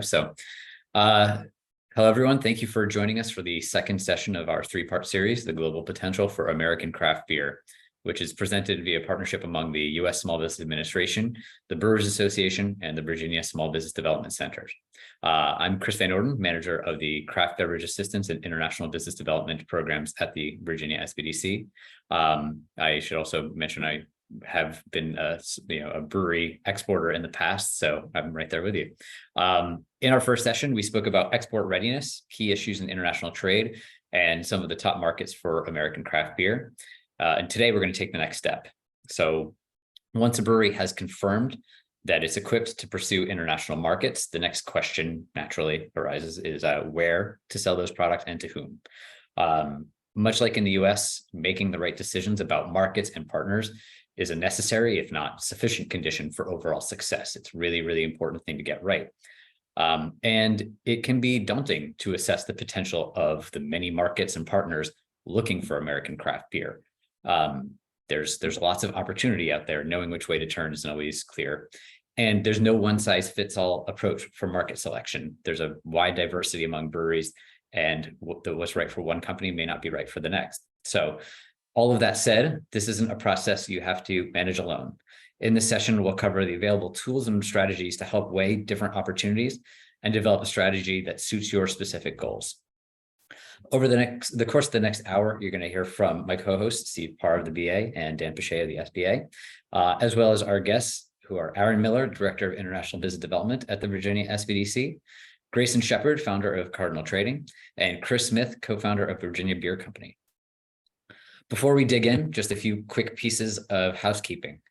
So, uh, hello everyone. Thank you for joining us for the second session of our three-part series, The Global Potential for American Craft Beer, which is presented via partnership among the U.S. Small Business Administration, the Brewers Association, and the Virginia Small Business Development Center. I'm Chris Van Orden, manager of the Craft Beverage Assistance and International Business Development programs at the Virginia SBDC. I should also mention I have been a brewery exporter in the past, so I'm right there with you. In our first session, we spoke about export readiness, key issues in international trade, and some of the top markets for American craft beer. And today we're going to take the next step. So once a brewery has confirmed that it's equipped to pursue international markets, the next question naturally arises is where to sell those products and to whom. Much like in the US, making the right decisions about markets and partners is a necessary, if not sufficient, condition for overall success. It's really, really important thing to get right. And it can be daunting to assess the potential of the many markets and partners looking for American craft beer. There's lots of opportunity out there. Knowing which way to turn isn't always clear. And there's no one size fits all approach for market selection. There's a wide diversity among breweries, and what's right for one company may not be right for the next. So all of that said, this isn't a process you have to manage alone. In this session, we'll cover the available tools and strategies to help weigh different opportunities and develop a strategy that suits your specific goals. Over the course of the next hour, you're going to hear from my co-hosts, Steve Parr of the BA and Dan Pache of the SBA, as well as our guests, who are Aaron Miller, Director of International Business Development at the Virginia SBDC, Grayson Shepard, founder of Cardinal Trading, and Chris Smith, co-founder of Virginia Beer Company. Before we dig in, just a few quick pieces of housekeeping.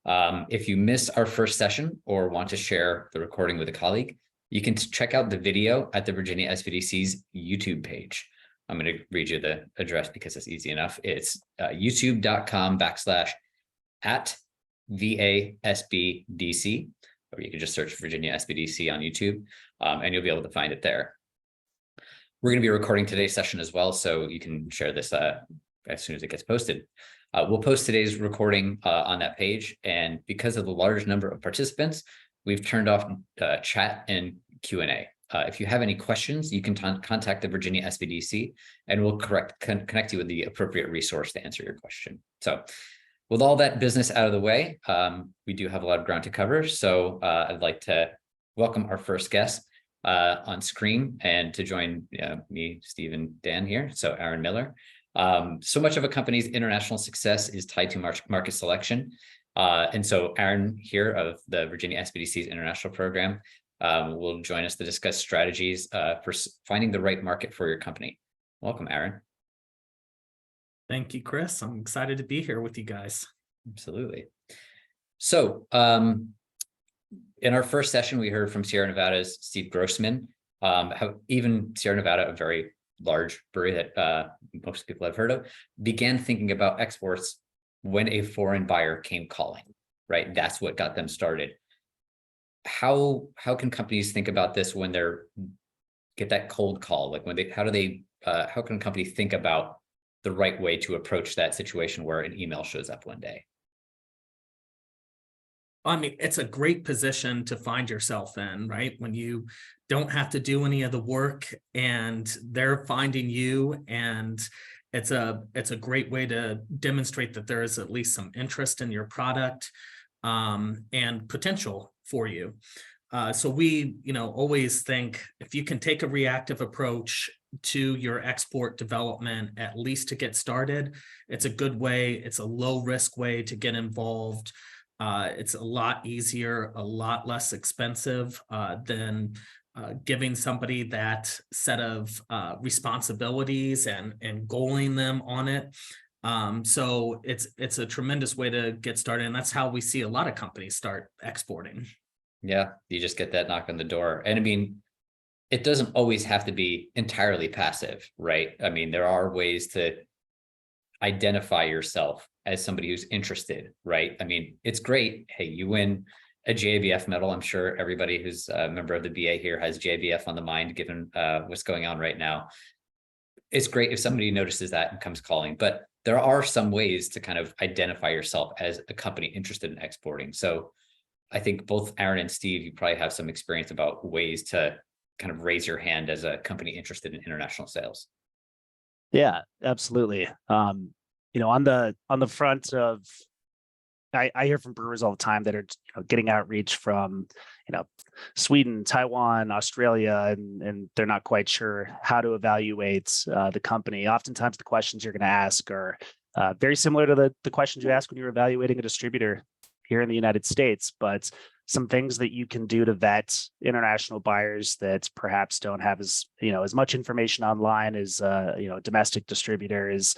If you missed our first session or want to share the recording with a colleague, you can check out the video at the Virginia SBDC's YouTube page. I'm going to read you the address because it's easy enough. It's youtube.com/@VASBDC, or you can just search Virginia SBDC on YouTube, and you'll be able to find it there. We're going to be recording today's session as well, so you can share this as soon as it gets posted. We'll post today's recording on that page, and because of the large number of participants, we've turned off chat and Q&A. If you have any questions, you can contact the Virginia SBDC, and we'll connect you with the appropriate resource to answer your question. So with all that business out of the way, we do have a lot of ground to cover. So I'd like to welcome our first guest on screen, and to join me, Steve, and Dan here. So Aaron Miller. So much of a company's international success is tied to market selection. And so Aaron here of the Virginia SBDC's international program will join us to discuss strategies for finding the right market for your company. Welcome, Aaron. Thank you, Chris. I'm excited to be here with you guys. Absolutely. So in our first session, we heard from Sierra Nevada's Steve Grossman, how even Sierra Nevada, a very large brewery that most people have heard of, began thinking about exports when a foreign buyer came calling, right? That's what got them started. How can companies think about this when they're get that cold call? Like how can a company think about the right way to approach that situation where an email shows up one day? I mean, it's a great position to find yourself in, right? When you don't have to do any of the work and they're finding you, and it's a great way to demonstrate that there is at least some interest in your product and potential for you. So we, always think if you can take a reactive approach to your export development, at least to get started, it's a good way. It's a low risk way to get involved. It's a lot easier, a lot less expensive than giving somebody that set of responsibilities and goaling them on it. So it's a tremendous way to get started, and that's how we see a lot of companies start exporting. Yeah, you just get that knock on the door. And I mean, it doesn't always have to be entirely passive, right? I mean, there are ways to identify yourself as somebody who's interested, right? I mean, it's great. Hey, you win a JBF medal. I'm sure everybody who's a member of the BA here has JBF on the mind, given what's going on right now. It's great if somebody notices that and comes calling, but there are some ways to kind of identify yourself as a company interested in exporting. So I think both Aaron and Steve, you probably have some experience about ways to kind of raise your hand as a company interested in international sales. Yeah, absolutely. On the front of, I hear from brewers all the time that are getting outreach from Sweden, Taiwan, Australia, and they're not quite sure how to evaluate the company. Oftentimes, the questions you're going to ask are very similar to the questions you ask when you're evaluating a distributor here in the United States, but some things that you can do to vet international buyers that perhaps don't have as much information online as a domestic distributor is,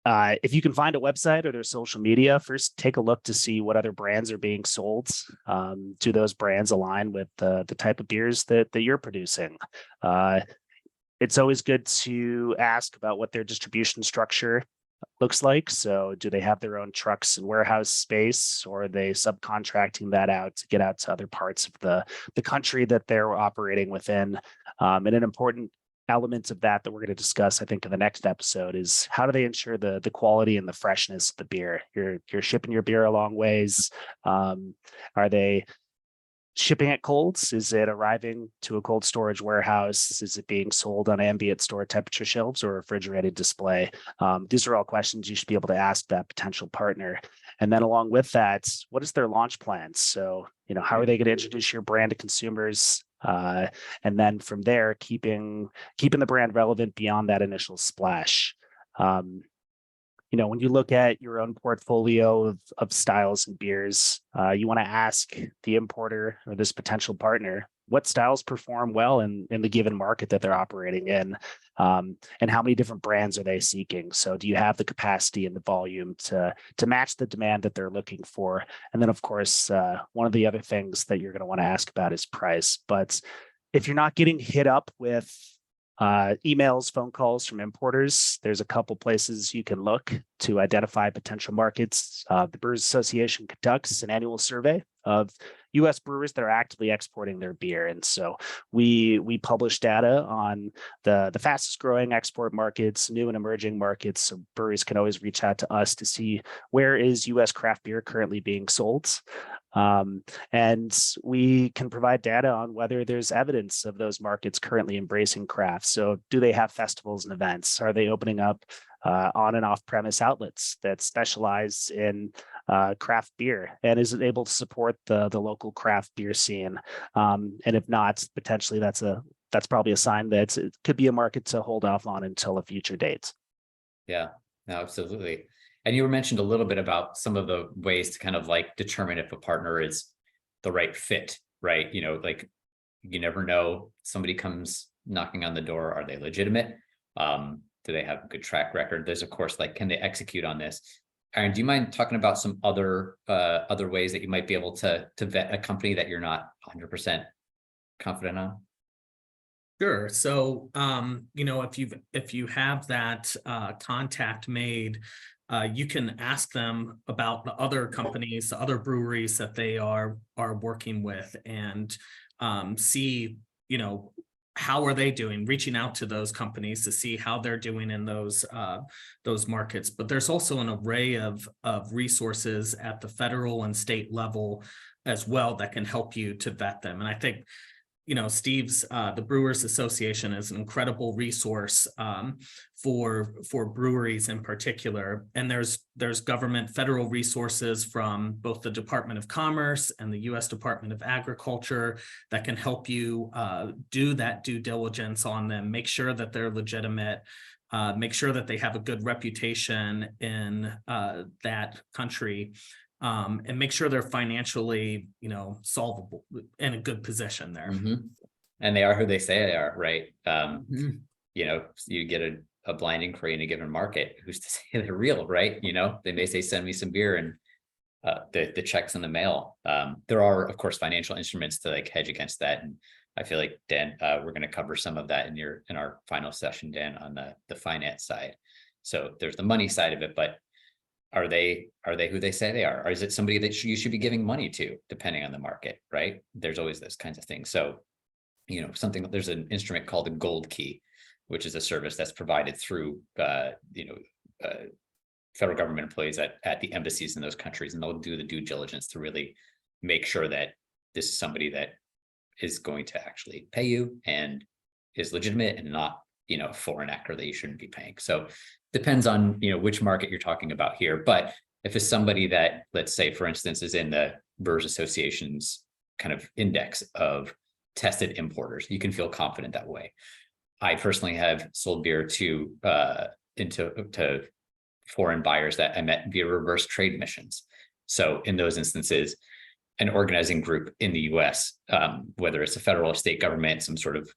if you can find a website or their social media, first take a look to see what other brands are being sold. Do those brands align with the type of beers that you're producing? It's always good to ask about what their distribution structure looks like. So do they have their own trucks and warehouse space, or are they subcontracting that out to get out to other parts of the country that they're operating within? And an important element of that we're going to discuss, I think, in the next episode is how do they ensure the quality and the freshness of the beer? You're shipping your beer a long ways. Are they shipping it colds? Is it arriving to a cold storage warehouse? Is it being sold on ambient store temperature shelves or refrigerated display? These are all questions you should be able to ask that potential partner. And then along with that, what is their launch plans? So, how are they going to introduce your brand to consumers? And then from there, keeping the brand relevant beyond that initial splash. When you look at your own portfolio of styles and beers, you want to ask the importer or this potential partner what styles perform well in the given market that they're operating in, and how many different brands are they seeking. So do you have the capacity and the volume to match the demand that they're looking for? And then, of course, one of the other things that you're going to want to ask about is price. But if you're not getting hit up with emails, phone calls from importers, there's a couple places you can look to identify potential markets. The Brewers Association conducts an annual survey of U.S. brewers that are actively exporting their beer, and so we publish data on the fastest growing export markets, new and emerging markets. So breweries can always reach out to us to see where is U.S. craft beer currently being sold. And we can provide data on whether there's evidence of those markets currently embracing craft. So do they have festivals and events? Are they opening up on and off premise outlets that specialize in craft beer? And is it able to support the local craft beer scene? And if not, potentially that's probably a sign that it could be a market to hold off on until a future date. Yeah, no, absolutely. And you were mentioned a little bit about some of the ways to kind of like determine if a partner is the right fit, right? Like you never know, somebody comes knocking on the door. Are they legitimate? Do they have a good track record? There's, of course, like, can they execute on this? Aaron, do you mind talking about some other ways that you might be able to vet a company that you're not 100% confident on? Sure. So, if you have that contact made, you can ask them about the other companies, the other breweries that they are working with, and see, how are they doing, reaching out to those companies to see how they're doing in those markets. But there's also an array of resources at the federal and state level as well that can help you to vet them. And I think Steve's the Brewers Association is an incredible resource for breweries in particular. And there's government federal resources from both the Department of Commerce and the U.S. Department of Agriculture that can help you do that due diligence on them, make sure that they're legitimate, make sure that they have a good reputation in that country. And make sure they're financially, solvable, in a good position there. Mm-hmm. And they are who they say they are, right? Mhm. You get a blind inquiry in a given market. Who's to say they're real, right? They may say, send me some beer, and the check's in the mail. There are, of course, financial instruments to like hedge against that. And I feel like, Dan, we're going to cover some of that in our final session, Dan, on the finance side. So there's the money side of it, but are they who they say they are? Or is it somebody that you should be giving money to, depending on the market, right? There's always those kinds of things. So, there's an instrument called a gold key, which is a service that's provided through, federal government employees at the embassies in those countries, and they'll do the due diligence to really make sure that this is somebody that is going to actually pay you and is legitimate and not, a foreign actor that you shouldn't be paying. So depends on, which market you're talking about here. But if it's somebody that, let's say, for instance, is in the Brewers Association's kind of index of tested importers, you can feel confident that way. I personally have sold beer to foreign buyers that I met via reverse trade missions. So in those instances, an organizing group in the US, whether it's a federal or state government, some sort of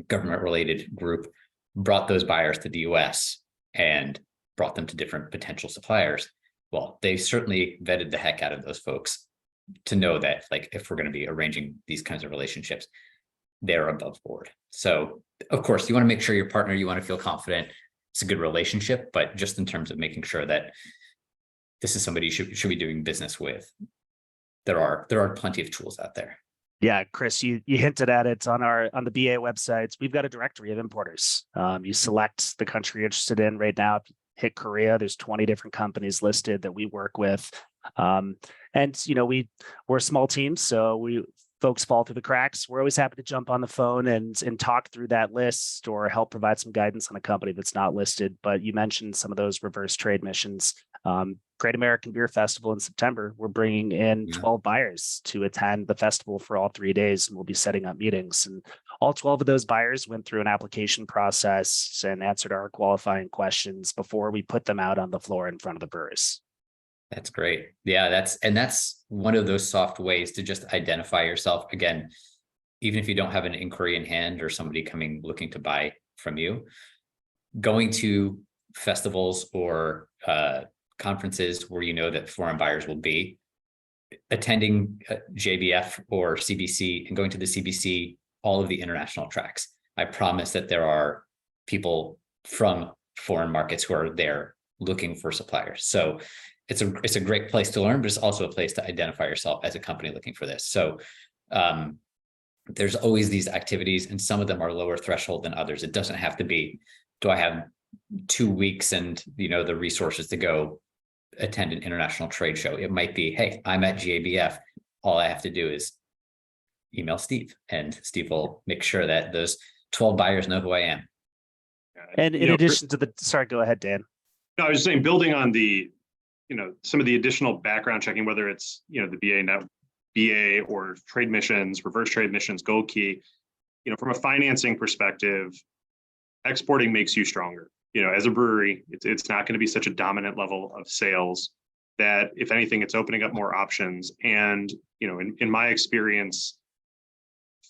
government related group, brought those buyers to the US and brought them to different potential suppliers. Well, they certainly vetted the heck out of those folks to know that, like, if we're going to be arranging these kinds of relationships, they're above board. So of course you want to make sure your partner, you want to feel confident it's a good relationship, but just in terms of making sure that this is somebody you should be doing business with, there are plenty of tools out there. Yeah, Chris, you hinted at it on the BA websites. We've got a directory of importers. You select the country you're interested in. Right now, if you hit Korea, there's 20 different companies listed that we work with. And we're a small team, so folks fall through the cracks. We're always happy to jump on the phone and talk through that list or help provide some guidance on a company that's not listed. But you mentioned some of those reverse trade missions. Great American Beer Festival in September, we're bringing in 12 buyers to attend the festival for all 3 days, and we'll be setting up meetings. And all 12 of those buyers went through an application process and answered our qualifying questions before we put them out on the floor in front of the brewers. That's great. Yeah, that's one of those soft ways to just identify yourself. Again, even if you don't have an inquiry in hand or somebody coming looking to buy from you, going to festivals or conferences where you know that foreign buyers will be, attending JBF or CBC and going to the CBC, all of the international tracks. I promise that there are people from foreign markets who are there looking for suppliers. So it's a great place to learn, but it's also a place to identify yourself as a company looking for this. So there's always these activities, and some of them are lower threshold than others. It doesn't have to be, do I have 2 weeks and the resources to go attend an international trade show? It might be, hey, I'm at GABF. All I have to do is email Steve, and Steve will make sure that those 12 buyers know who I am. And in addition to sorry, go ahead, Dan. No, I was just saying, building on the, some of the additional background checking, whether it's, the BA or trade missions, reverse trade missions, Gold Key, from a financing perspective, exporting makes you stronger. As a brewery, it's not going to be such a dominant level of sales that, if anything, it's opening up more options. And, in my experience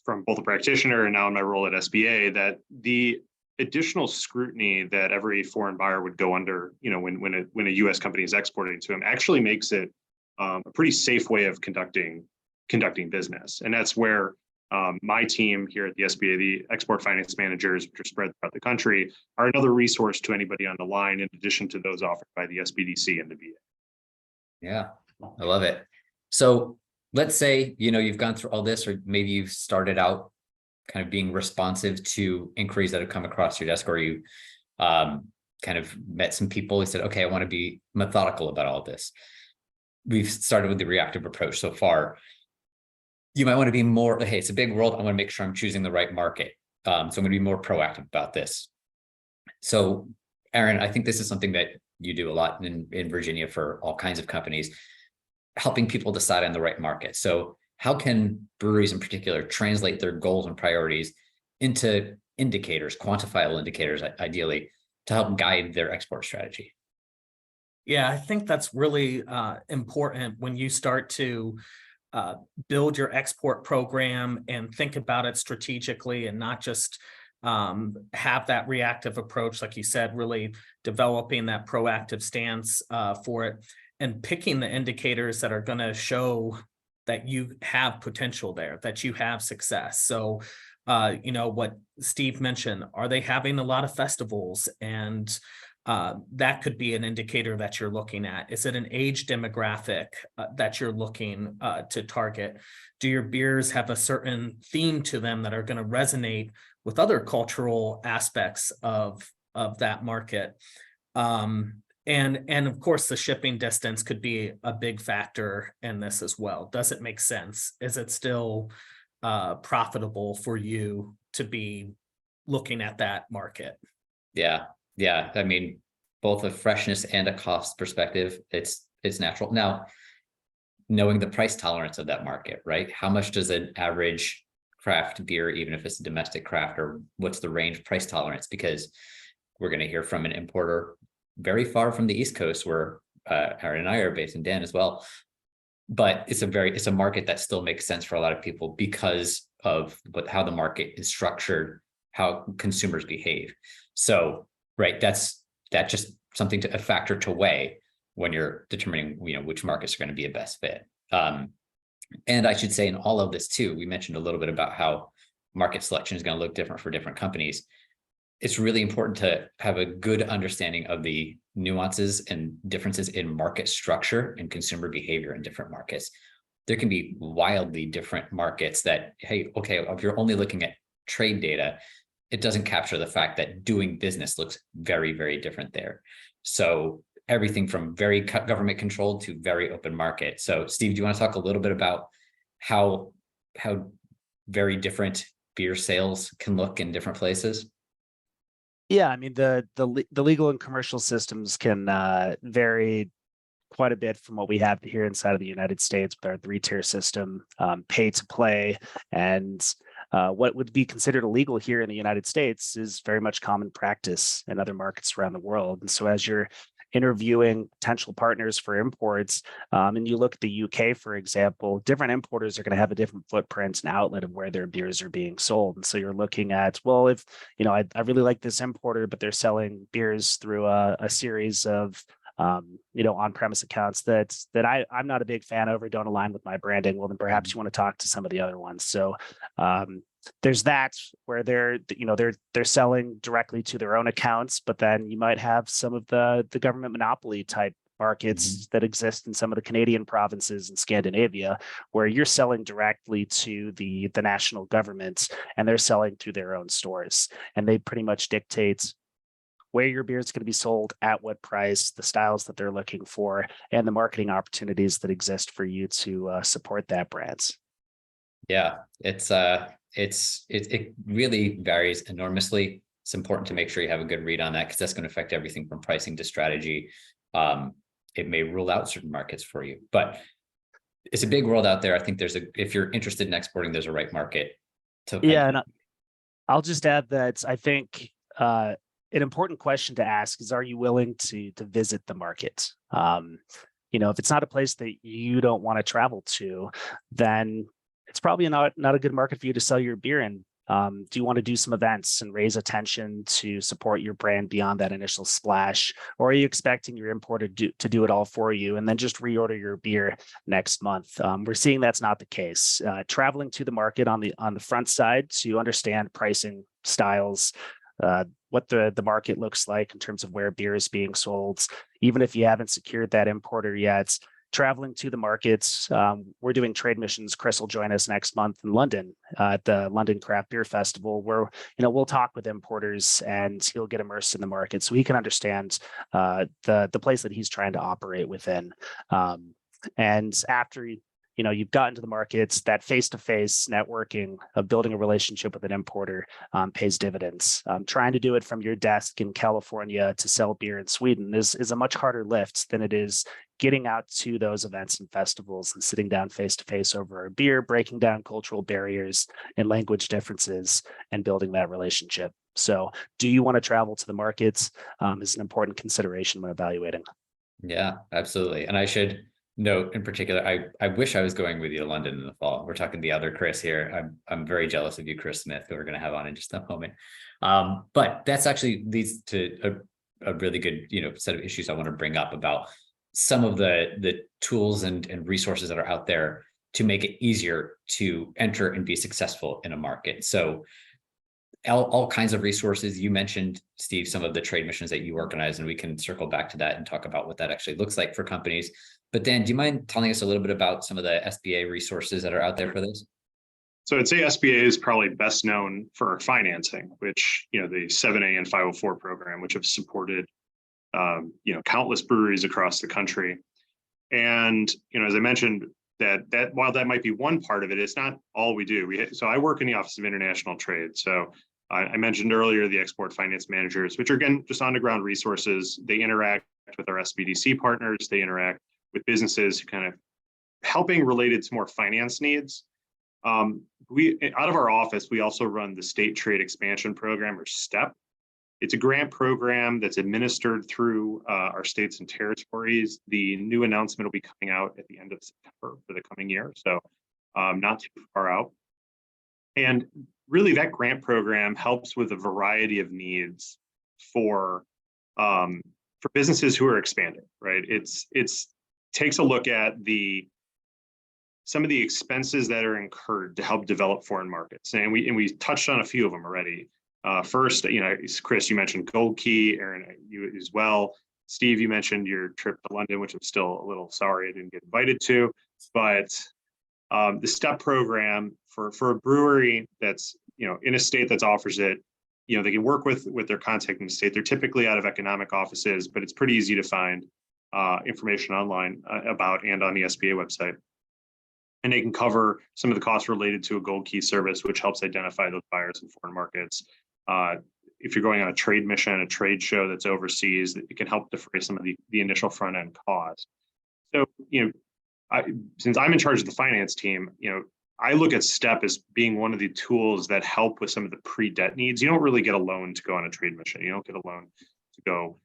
from both a practitioner and now in my role at SBA, that the additional scrutiny that every foreign buyer would go under, when a U.S. company is exporting to them, actually makes it a pretty safe way of conducting business. And that's where my team here at the SBA, the export finance managers, which are spread throughout the country, are another resource to anybody on the line, in addition to those offered by the SBDC and the BA. Yeah, I love it. So let's say, you've gone through all this, or maybe you've started out kind of being responsive to inquiries that have come across your desk, or you kind of met some people who said, okay, I want to be methodical about all this. We've started with the reactive approach so far. You might want to be more, hey, it's a big world. I want to make sure I'm choosing the right market. So I'm going to be more proactive about this. So Aaron, I think this is something that you do a lot in Virginia for all kinds of companies, helping people decide on the right market. So how can breweries in particular translate their goals and priorities into indicators, quantifiable indicators, ideally, to help guide their export strategy? Yeah, I think that's really important when you start to build your export program and think about it strategically, and not just have that reactive approach, like you said, really developing that proactive stance for it, and picking the indicators that are going to show that you have potential there, that you have success. So, what Steve mentioned, are they having a lot of festivals? And that could be an indicator that you're looking at. Is it an age demographic that you're looking to target? Do your beers have a certain theme to them that are going to resonate with other cultural aspects of that market? And of course, the shipping distance could be a big factor in this as well. Does it make sense? Is it still profitable for you to be looking at that market? Yeah. Yeah. I mean, both a freshness and a cost perspective, it's natural. Now, knowing the price tolerance of that market, right? How much does an average craft beer, even if it's a domestic craft, or what's the range price tolerance? Because we're going to hear from an importer very far from the East Coast, where Aaron and I are based, and Dan as well. But it's a market that still makes sense for a lot of people because of how the market is structured, how consumers behave. So, right, that's just something a factor to weigh when you're determining, which markets are going to be a best fit. And I should say, in all of this too, we mentioned a little bit about how market selection is going to look different for different companies. It's really important to have a good understanding of the nuances and differences in market structure and consumer behavior in different markets. There can be wildly different markets that, hey, okay, if you're only looking at trade data, it doesn't capture the fact that doing business looks very, very different there. So everything from very government controlled to very open market. So Steve, do you want to talk a little bit about how very different beer sales can look in different places? Yeah, I mean, the legal and commercial systems can vary quite a bit from what we have here inside of the United States with our three-tier system, pay to play, and what would be considered illegal here in the United States is very much common practice in other markets around the world. And so as you're interviewing potential partners for imports, and you look at the UK, for example, different importers are going to have a different footprint and outlet of where their beers are being sold. And so you're looking at, well, if, I really like this importer, but they're selling beers through a series of on-premise accounts that I'm not a big fan of or don't align with my branding, well, then perhaps you want to talk to some of the other ones. So there's that where they're selling directly to their own accounts, but then you might have some of the government monopoly type markets that exist in some of the Canadian provinces in Scandinavia, where you're selling directly to the national government and they're selling through their own stores, and they pretty much dictate where your beer is going to be sold, at what price, the styles that they're looking for, and the marketing opportunities that exist for you to support that brand. Yeah, it really varies enormously. It's important to make sure you have a good read on that, because that's going to affect everything from pricing to strategy. It may rule out certain markets for you, but it's a big world out there. I think if you're interested in exporting, there's a right market to. Yeah, and I'll just add that I think an important question to ask is, are you willing to visit the market? If it's not a place that you don't want to travel to, then it's probably not a good market for you to sell your beer in. Do you want to do some events and raise attention to support your brand beyond that initial splash? Or are you expecting your importer to do it all for you and then just reorder your beer next month? We're seeing that's not the case. Traveling to the market on the front side to understand pricing, styles, what the market looks like in terms of where beer is being sold, even if you haven't secured that importer yet. Traveling to the markets, we're doing trade missions. Chris will join us next month in London at the London Craft Beer Festival, where we'll talk with importers and he'll get immersed in the market so he can understand the place that he's trying to operate within. And after you've gotten to the markets, that face-to-face networking of building a relationship with an importer pays dividends. Trying to do it from your desk in California to sell beer in Sweden is a much harder lift than it is getting out to those events and festivals and sitting down face-to-face over a beer, breaking down cultural barriers and language differences and building that relationship. So do you want to travel to the markets is an important consideration when evaluating. Yeah, absolutely. And I should note in particular, I wish I was going with you to London in the fall. We're talking the other Chris here. I'm very jealous of you, Chris Smith, who we're going to have on in just a moment. But that's actually leads to a really good set of issues I want to bring up about some of the tools and resources that are out there to make it easier to enter and be successful in a market. So all kinds of resources. You mentioned, Steve, some of the trade missions that you organize, and we can circle back to that and talk about what that actually looks like for companies. But Dan, do you mind telling us a little bit about some of the SBA resources that are out there for this? So I'd say SBA is probably best known for financing, which, the 7A and 504 program, which have supported countless breweries across the country. And, as I mentioned, that while that might be one part of it, it's not all we do. So I work in the Office of International Trade. So I mentioned earlier the export finance managers, which are, again, just on the ground resources. They interact with our SBDC partners. They interact with businesses who kind of helping related to more finance needs. We, out of our office, we also run the State Trade Expansion Program, or STEP. It's a grant program that's administered through our states and territories. The new announcement will be coming out at the end of September for the coming year, so not too far out. And really, that grant program helps with a variety of needs for businesses who are expanding. Right? It's takes a look at some of the expenses that are incurred to help develop foreign markets, and we touched on a few of them already. First, Chris, you mentioned Gold Key. Aaron, you as well. Steve, you mentioned your trip to London, which I'm still a little sorry I didn't get invited to. But the STEP program for a brewery that's in a state that offers it, they can work with their contact in the state. They're typically out of economic offices, but it's pretty easy to find information online about and on the SBA website. And they can cover some of the costs related to a Gold Key service, which helps identify those buyers in foreign markets. If you're going on a trade mission, a trade show that's overseas, it can help defray some of the initial front end costs. So, since I'm in charge of the finance team, I look at STEP as being one of the tools that help with some of the pre-debt needs. You don't really get a loan to go on a trade mission. You don't get a loan to go,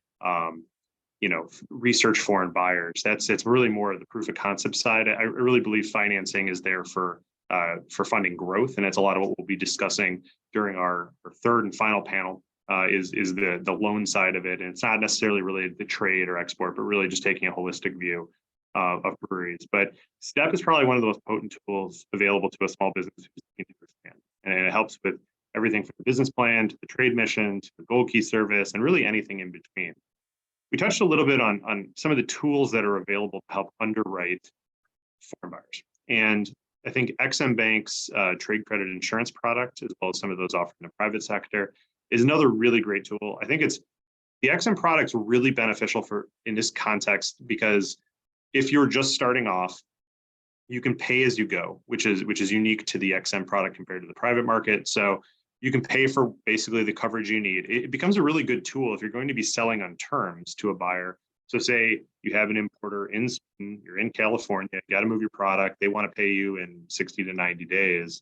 research foreign buyers. It's really more of the proof of concept side. I really believe financing is there for funding growth, and it's a lot of what we'll be discussing during our third and final panel. Is the loan side of it, and it's not necessarily related to trade or export, but really just taking a holistic view of breweries. But STEP is probably one of the most potent tools available to a small business who's looking to expand, and it helps with everything from the business plan to the trade mission to the Gold Key service, and really anything in between. We touched a little bit on some of the tools that are available to help underwrite foreign buyers, and I think EXIM Bank's trade credit insurance product, as well as some of those offered in the private sector, is another really great tool. I think the EXIM product's really beneficial in this context, because if you're just starting off, you can pay as you go, which is unique to the EXIM product compared to the private market. So you can pay for basically the coverage you need. It becomes a really good tool if you're going to be selling on terms to a buyer. So say you have an importer in Sweden, you're in California, you got to move your product, they want to pay you in 60 to 90 days.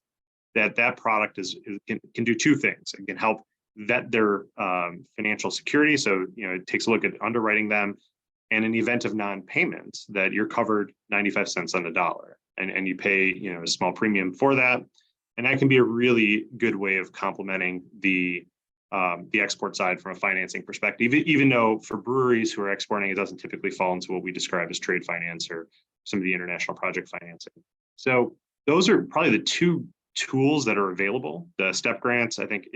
That product can do two things. It can help vet their financial security. So, it takes a look at underwriting them, and in the event of non-payment, that you're covered 95 cents on the dollar, and you pay, a small premium for that. And that can be a really good way of complementing the export side from a financing perspective, even though for breweries who are exporting, it doesn't typically fall into what we describe as trade finance or some of the international project financing. So those are probably the two tools that are available. The STEP grants, I think,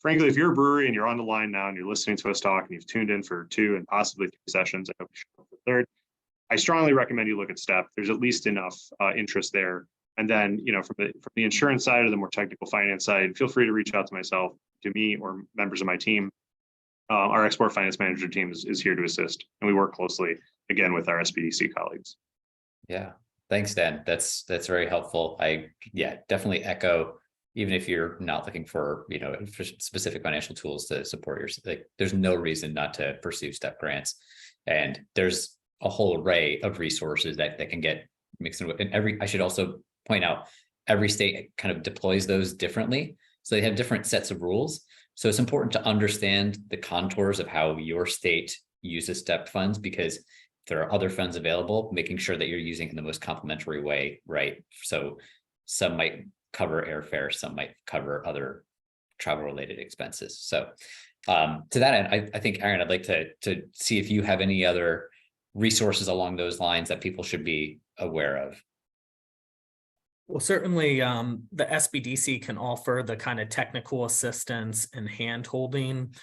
frankly, if you're a brewery and you're on the line now and you're listening to us talk and you've tuned in for 2 and possibly 3 sessions, I hope you show up for the third, I strongly recommend you look at STEP. There's at least enough interest there. And then, from the insurance side or the more technical finance side, feel free to reach out to myself, to me, or members of my team. Our export finance manager team is here to assist, and we work closely again with our SBDC colleagues. Yeah, thanks, Dan. That's very helpful. Definitely echo. Even if you're not looking for for specific financial tools to support there's no reason not to pursue STEP grants, and there's a whole array of resources that can get mixed in with. And I should also point out, every state kind of deploys those differently, so they have different sets of rules. So it's important to understand the contours of how your state uses STEP funds, because there are other funds available, making sure that you're using it in the most complementary way, right? So some might cover airfare, some might cover other travel related expenses. So to that end, I think, Aaron, I'd like to see if you have any other resources along those lines that people should be aware of. Well, certainly the SBDC can offer the kind of technical assistance and hand-holding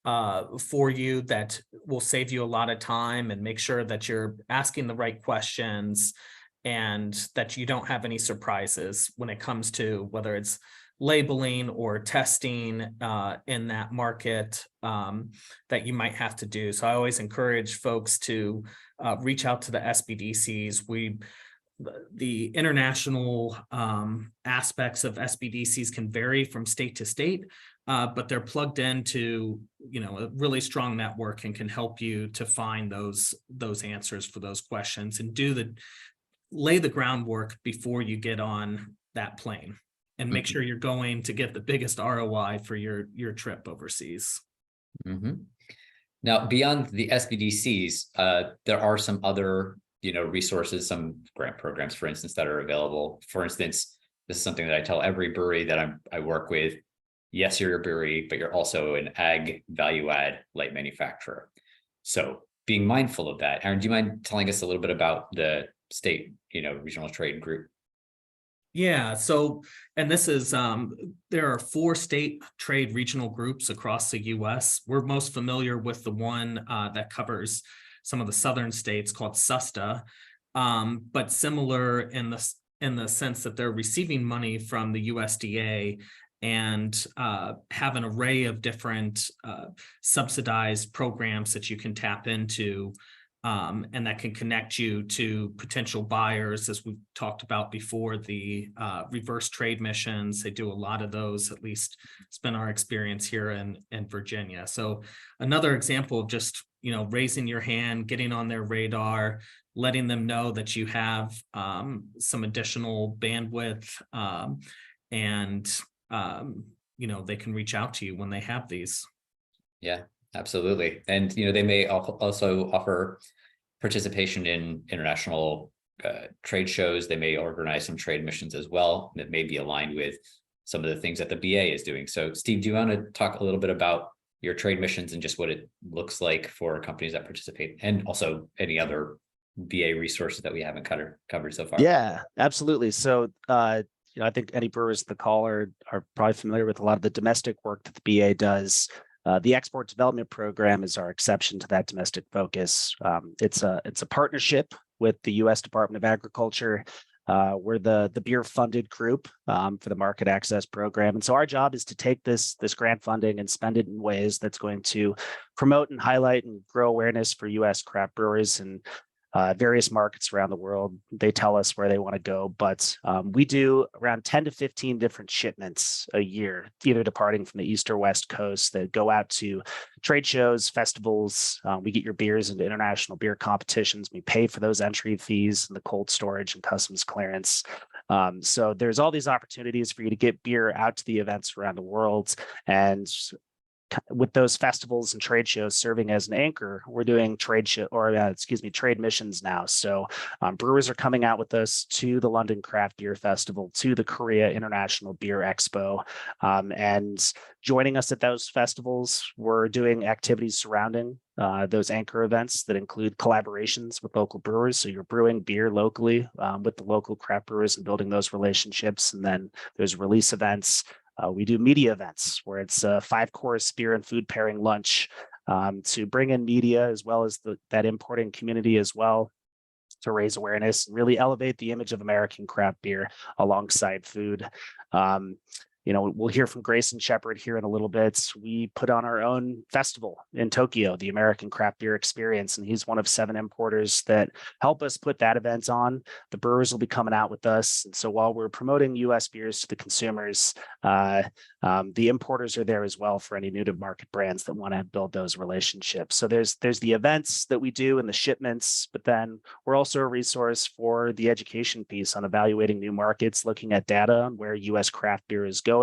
for you that will save you a lot of time and make sure that you're asking the right questions and that you don't have any surprises when it comes to whether it's labeling or testing in that market that you might have to do. So I always encourage folks to reach out to the SBDCs. The international aspects of SBDCs can vary from state to state, but they're plugged into, a really strong network and can help you to find those answers for those questions and lay the groundwork before you get on that plane, and make sure you're going to get the biggest ROI for your trip overseas. Now, beyond the SBDCs, there are some other resources, some grant programs, for instance, that are available. For instance, this is something that I tell every brewery that I work with. Yes, you're a brewery, but you're also an ag value add light manufacturer. So being mindful of that. Aaron, do you mind telling us a little bit about the state, regional trade group? Yeah. So, and this is, there are 4 state trade regional groups across the US. We're most familiar with the one that covers some of the southern states, called SUSTA, but similar in the sense that they're receiving money from the USDA and have an array of different subsidized programs that you can tap into, and that can connect you to potential buyers, as we've talked about before. The reverse trade missions, they do a lot of those. At least it's been our experience here in Virginia. So another example of just raising your hand, getting on their radar, letting them know that you have some additional bandwidth, and they can reach out to you when they have these. Yeah, absolutely. And they may also offer participation in international trade shows. They may organize some trade missions as well that may be aligned with some of the things that the BA is doing. So Steve, do you want to talk a little bit about your trade missions and just what it looks like for companies that participate, and also any other BA resources that we haven't covered so far? Yeah, absolutely. So I think any brewers in the call are probably familiar with a lot of the domestic work that the BA does. The export development program is our exception to that domestic focus. It's a partnership with the U.S. Department of Agriculture. We're the beer funded group for the market access program. And so our job is to take this grant funding and spend it in ways that's going to promote and highlight and grow awareness for U.S. craft brewers and various markets around the world. They tell us where they want to go, but we do around 10 to 15 different shipments a year, either departing from the East or West Coast, that go out to trade shows, festivals. We get your beers into international beer competitions. We pay for those entry fees and the cold storage and customs clearance. So there's all these opportunities for you to get beer out to the events around the world. And with those festivals and trade shows serving as an anchor, we're doing trade missions now. So brewers are coming out with us to the London Craft Beer Festival, to the Korea International Beer Expo, and joining us at those festivals. We're doing activities surrounding those anchor events that include collaborations with local brewers. So you're brewing beer locally with the local craft brewers and building those relationships. And then there's release events. We do media events where it's a 5-course beer and food pairing lunch to bring in media as well as that importing community as well, to raise awareness and really elevate the image of American craft beer alongside food. We'll hear from Grayson Shepard here in a little bit. We put on our own festival in Tokyo, the American Craft Beer Experience, and he's one of 7 importers that help us put that event on. The brewers will be coming out with us. And so while we're promoting U.S. beers to the consumers, the importers are there as well for any new to market brands that want to build those relationships. So there's the events that we do and the shipments, but then we're also a resource for the education piece on evaluating new markets, looking at data on where U.S. craft beer is going.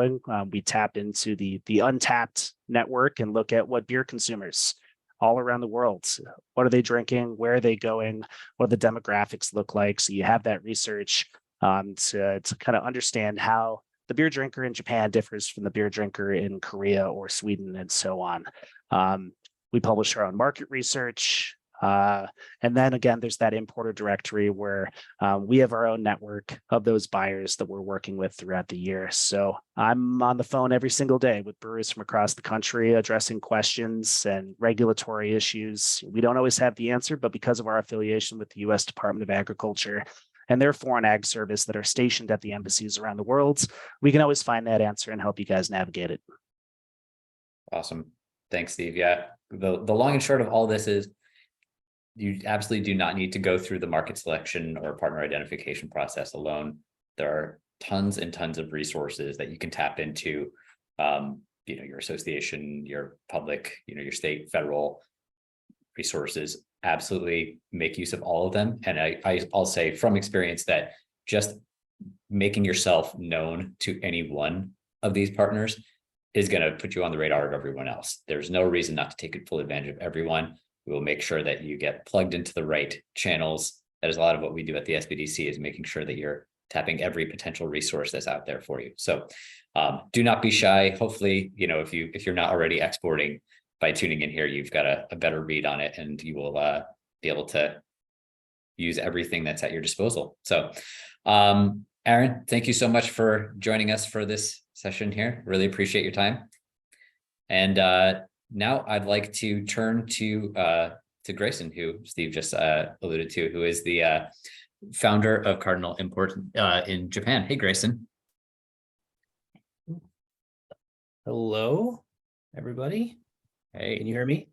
We tap into the untapped network and look at what beer consumers all around the world, what are they drinking, where are they going, what the demographics look like. So you have that research to kind of understand how the beer drinker in Japan differs from the beer drinker in Korea or Sweden and so on. We publish our own market research. And then again, there's that importer directory where we have our own network of those buyers that we're working with throughout the year. So I'm on the phone every single day with brewers from across the country addressing questions and regulatory issues. We don't always have the answer, but because of our affiliation with the U.S. Department of Agriculture and their foreign ag service that are stationed at the embassies around the world, we can always find that answer and help you guys navigate it. Awesome. Thanks, Steve. Yeah. The long and short of all this is you absolutely do not need to go through the market selection or partner identification process alone. There are tons and tons of resources that you can tap into, your association, your public, your state, federal resources. Absolutely make use of all of them. And I'll say from experience that just making yourself known to any one of these partners is going to put you on the radar of everyone else. There's no reason not to take full advantage of everyone. We will make sure that you get plugged into the right channels. That is a lot of what we do at the SBDC, is making sure that you're tapping every potential resource that's out there for you. So do not be shy. Hopefully, if you're not already exporting, by tuning in here, you've got a better read on it, and you will be able to use everything that's at your disposal. So Aaron, thank you so much for joining us for this session here. Really appreciate your time. And now I'd like to turn to Grayson, who Steve just alluded to, who is the founder of Cardinal Import in Japan. Hey, Grayson. Hello, everybody. Hey, Can you hear me?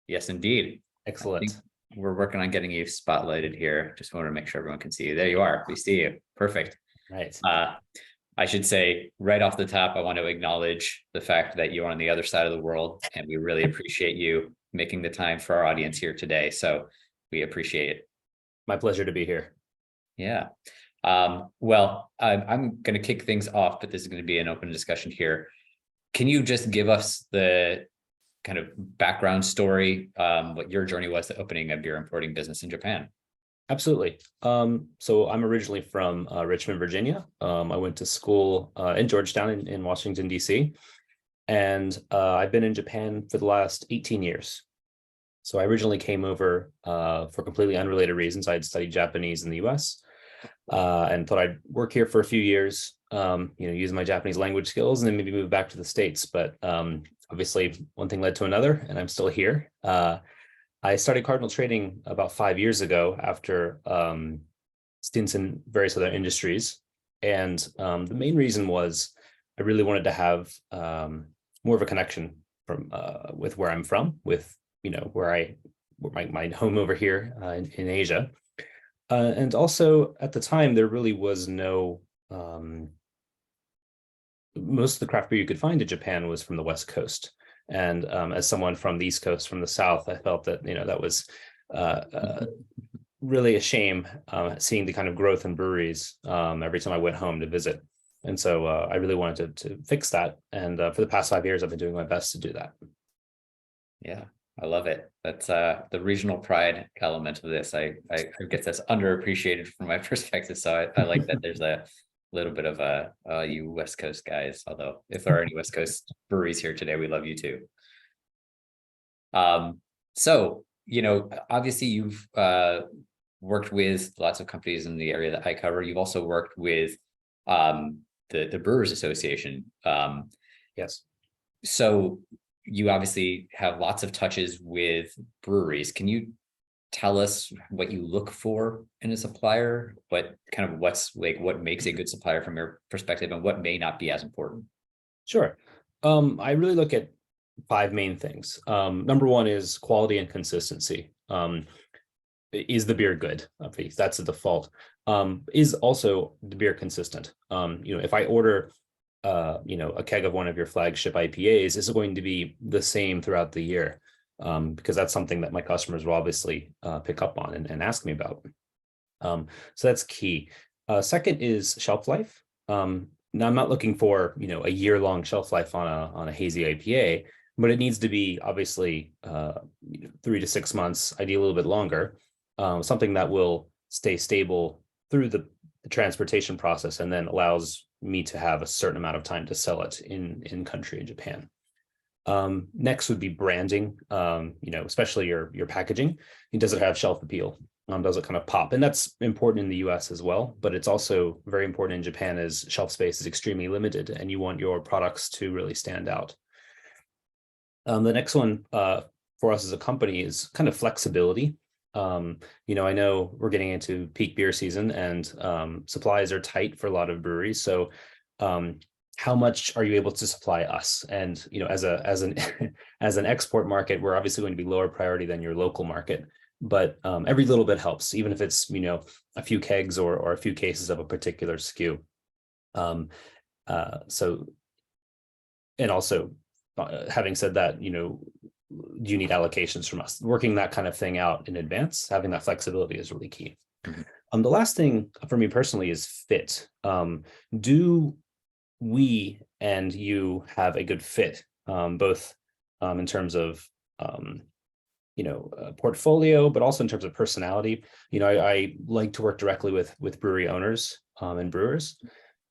yes, indeed. Excellent. We're working on getting you spotlighted here. Just want to make sure everyone can see you. There you are. We see you. Perfect. Right. I should say right off the top, I want to acknowledge the fact that you're on the other side of the world, and we really appreciate you making the time for our audience here today. So we appreciate it. My pleasure to be here. Yeah. Well, I'm going to kick things off, but this is going to be an open discussion here. Can you just give us the kind of background story, what your journey was to opening a beer importing business in Japan? Absolutely. So I'm originally from Richmond, Virginia. I went to school in Georgetown in Washington, D.C. And I've been in Japan for the last 18 years. So I originally came over for completely unrelated reasons. I had studied Japanese in the U.S. And thought I'd work here for a few years, use my Japanese language skills, and then maybe move back to the States. But obviously, one thing led to another, and I'm still here. I started Cardinal Trading about 5 years ago after stints in various other industries. And the main reason was I really wanted to have more of a connection with where I'm from, with, where my home over here in Asia. And also at the time, there really was no, most of the craft beer you could find in Japan was from the West Coast. And as someone from the East Coast, from the South, I felt that, that was really a shame seeing the kind of growth in breweries every time I went home to visit. And so I really wanted to fix that. And for the past 5 years, I've been doing my best to do that. Yeah, I love it. That's the regional pride element of this. I guess that's underappreciated from my perspective. So I like that there's a little bit of you West Coast guys, although if there are any West Coast breweries here today, we love you too. So, obviously you've worked with lots of companies in the area that I cover. You've also worked with the Brewers Association. Yes. So you obviously have lots of touches with breweries. Can you tell us what you look for in a supplier? What makes a good supplier from your perspective, and what may not be as important? Sure. I really look at 5 main things. Number one is quality and consistency. Is the beer good? That's the default. Is also the beer consistent? If I order a keg of one of your flagship IPAs, is it going to be the same throughout the year? Because that's something that my customers will obviously pick up on and ask me about. So that's key. Second is shelf life. Now I'm not looking for a year-long shelf life on a hazy IPA, but it needs to be obviously 3 to 6 months, ideally a little bit longer. Something that will stay stable through the transportation process, and then allows me to have a certain amount of time to sell it in country in Japan. Next would be branding, especially your packaging. Does it have shelf appeal? Does it kind of pop? And that's important in the US as well, but it's also very important in Japan, as shelf space is extremely limited and you want your products to really stand out. The next one for us as a company is kind of flexibility. I know we're getting into peak beer season, and supplies are tight for a lot of breweries. So how much are you able to supply us? And as an as an export market, we're obviously going to be lower priority than your local market. But every little bit helps, even if it's a few kegs or a few cases of a particular SKU. So, and also, having said that, you need allocations from us. Working that kind of thing out in advance, having that flexibility is really key. Mhm. The last thing for me personally is fit. Do we and you have a good fit, both in terms of portfolio, but also in terms of personality? I like to work directly with brewery owners and brewers.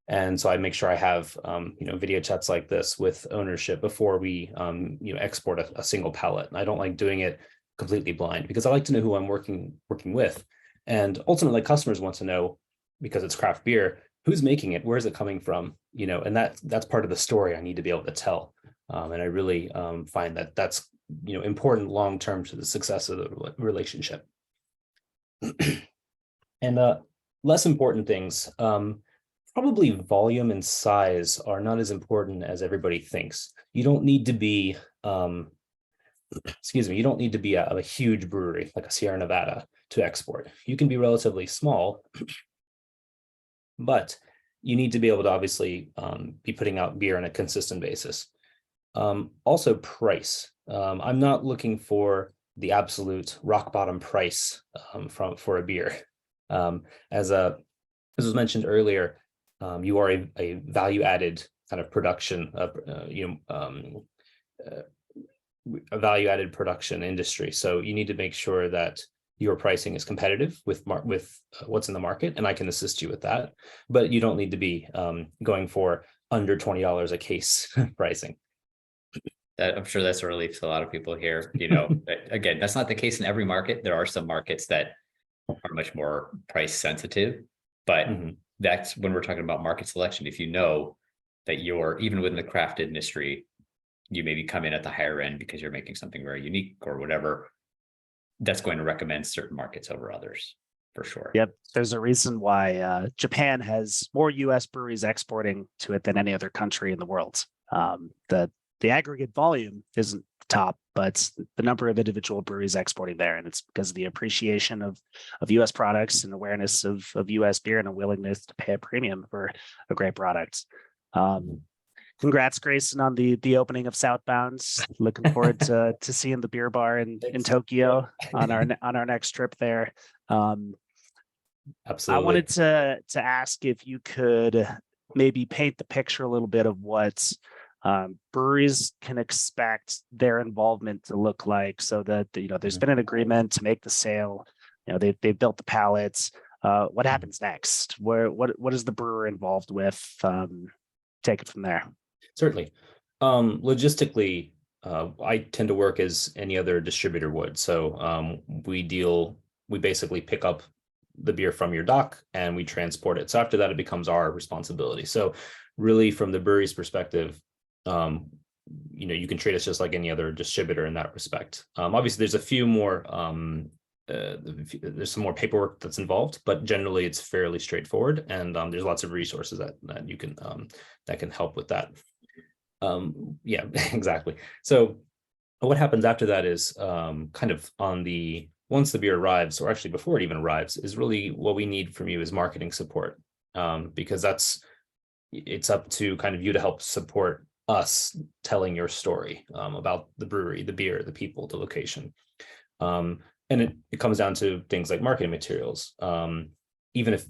And so I make sure I have, video chats like this with ownership before we, export a single pallet. And I don't like doing it completely blind, because I like to know who I'm working with. And ultimately, customers want to know, because it's craft beer, who's making it, where is it coming from, and that's part of the story I need to be able to tell. And I really find that that's important long term to the success of the relationship. And less important things. Probably volume and size are not as important as everybody thinks. You don't need to be, you don't need to be a huge brewery like a Sierra Nevada to export. You can be relatively small, but you need to be able to obviously be putting out beer on a consistent basis. Also price. I'm not looking for the absolute rock bottom price for a beer. As was mentioned earlier, you are a value added kind of production, a value added production industry. So you need to make sure that your pricing is competitive with what's in the market, and I can assist you with that. But you don't need to be going for under $20 a case pricing. I'm sure that's a relief to a lot of people here. Again, that's not the case in every market. There are some markets that are much more price sensitive, but that's when we're talking about market selection. If you know that you're, even within the craft industry, you maybe come in at the higher end because you're making something very unique or whatever, that's going to recommend certain markets over others, for sure. Yep. There's a reason why Japan has more US breweries exporting to it than any other country in the world. The aggregate volume isn't top, but the number of individual breweries exporting there, and it's because of the appreciation of US products and awareness of US beer and a willingness to pay a premium for a great product. Congrats, Grayson, on the opening of Southbounds. Looking forward to seeing the beer bar in Tokyo on our next trip there. Absolutely. I wanted to ask if you could maybe paint the picture a little bit of what breweries can expect their involvement to look like, so that there's been an agreement to make the sale. They've built the pallets. What happens next? What is the brewer involved with? Take it from there. Certainly. Logistically, I tend to work as any other distributor would. So we basically pick up the beer from your dock and we transport it. So after that, it becomes our responsibility. So really, from the brewery's perspective, you can treat us just like any other distributor in that respect. Obviously, there's a few more, there's some more paperwork that's involved, but generally it's fairly straightforward. And there's lots of resources that you can that can help with that. Yeah, exactly. So what happens after that is kind of once the beer arrives, or actually before it even arrives, is really what we need from you is marketing support, because it's up to kind of you to help support us telling your story about the brewery, the beer, the people, the location. And it comes down to things like marketing materials, even if,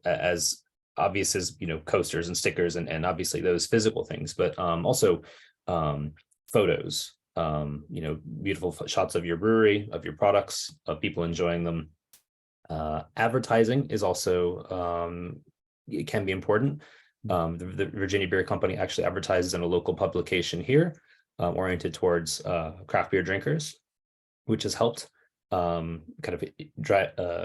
as obvious as, coasters and stickers and obviously those physical things, but also photos, beautiful shots of your brewery, of your products, of people enjoying them. Advertising is also, it can be important. The Virginia Beer Company actually advertises in a local publication here, oriented towards craft beer drinkers, which has helped kind of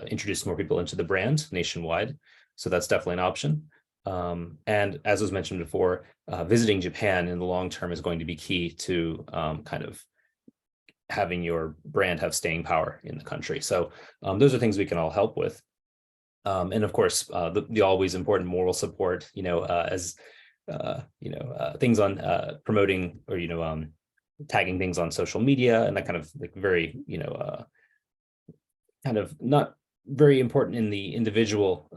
introduce more people into the brand nationwide. So that's definitely an option. And as was mentioned before, visiting Japan in the long term is going to be key to kind of having your brand have staying power in the country. So those are things we can all help with. And of course, the always important moral support, things on promoting or, tagging things on social media and that kind of like very, kind of not very important in the individual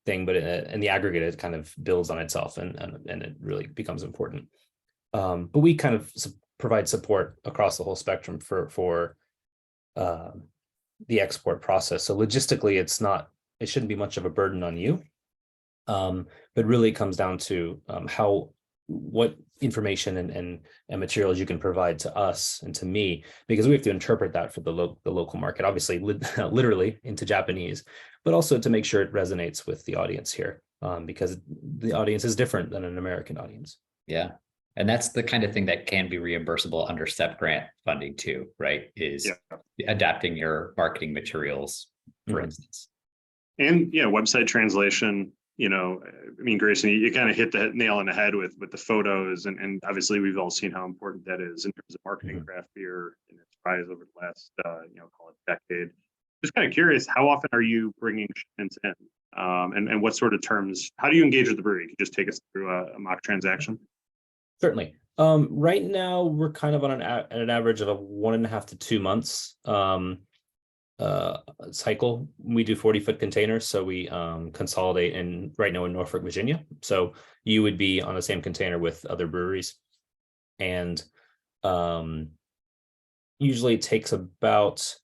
thing, but in the aggregate, it kind of builds on itself and it really becomes important. But we kind of provide support across the whole spectrum for the export process. So logistically, it shouldn't be much of a burden on you. But really it comes down to what information and materials you can provide to us and to me, because we have to interpret that for the local market, obviously literally into Japanese, but also to make sure it resonates with the audience here, because the audience is different than an American audience. Yeah. And that's the kind of thing that can be reimbursable under STEP grant funding too, right? Is adapting your marketing materials, for instance. And website translation. I mean, Grayson, you kind of hit the nail on the head with the photos, and obviously we've all seen how important that is in terms of marketing craft beer and its rise over the last, call it decade. Just kind of curious, how often are you bringing shipments in, and what sort of terms? How do you engage with the brewery? Can you just take us through a mock transaction? Certainly. Right now we're kind of on an average of 1.5 to 2 months. Cycle. We do 40-foot containers, so we consolidate right now in Norfolk, Virginia. So you would be on the same container with other breweries, and usually it takes about.